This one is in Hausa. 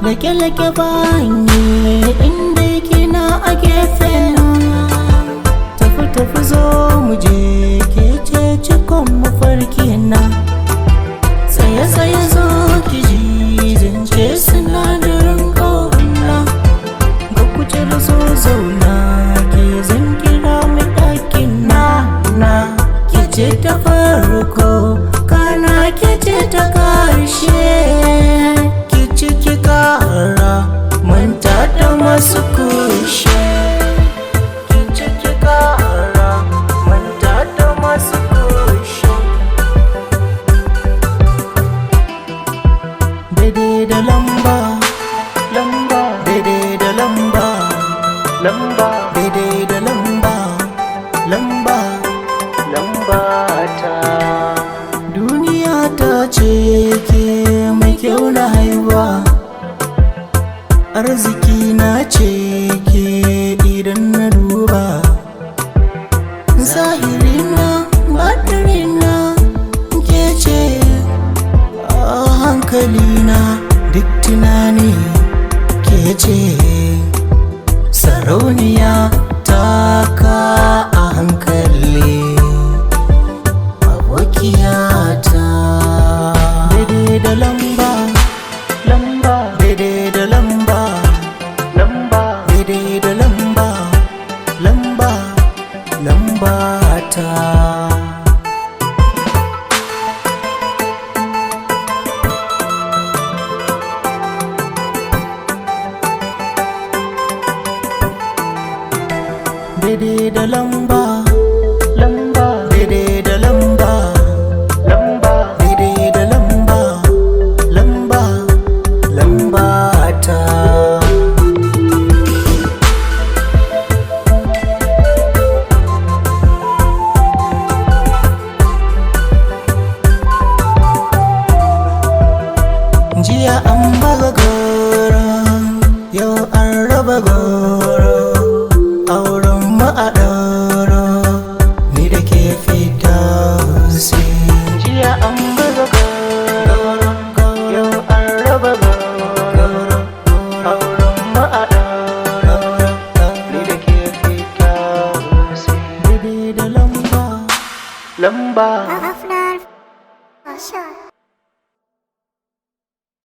lake-lake bani inda kina a gefe na. Tafi zo mu je ke ce cikon mafarki na. Tsaye zo ki ji zance sinadarin ƙauna. Ga kucer zo zauna ke zan kira mai ɗakin na. Ke ce ta farko kana ke ce ta ƙarshe. Ki ciki ƙara manta da masu kushe. Ki ciki ƙara manta da masu kushe. Daidai da lamba daidai da lamba daidai da lamba ta. Duniya ta ce ke mai kyau na haihuwa, arziki na ce ke idan na duba. Zahiri na batiri na ke ce a hankali na duk tunani ke ce. Sarauniya ta ka a hankali abokiyata. Daidai da lamba daidai da lamba daidai da lamba ta. Daidai da lamba daidai da lamba daidai da lamba ta. Jiya an baga goro, yau an raba goro. Auren mu a ɗauro, ni da ke fita sai. Jiya an baga goro, yau an raba goro. Auren mu a ɗauro, ni da ke fita sai. Daidai da lamba Afnar, Asha.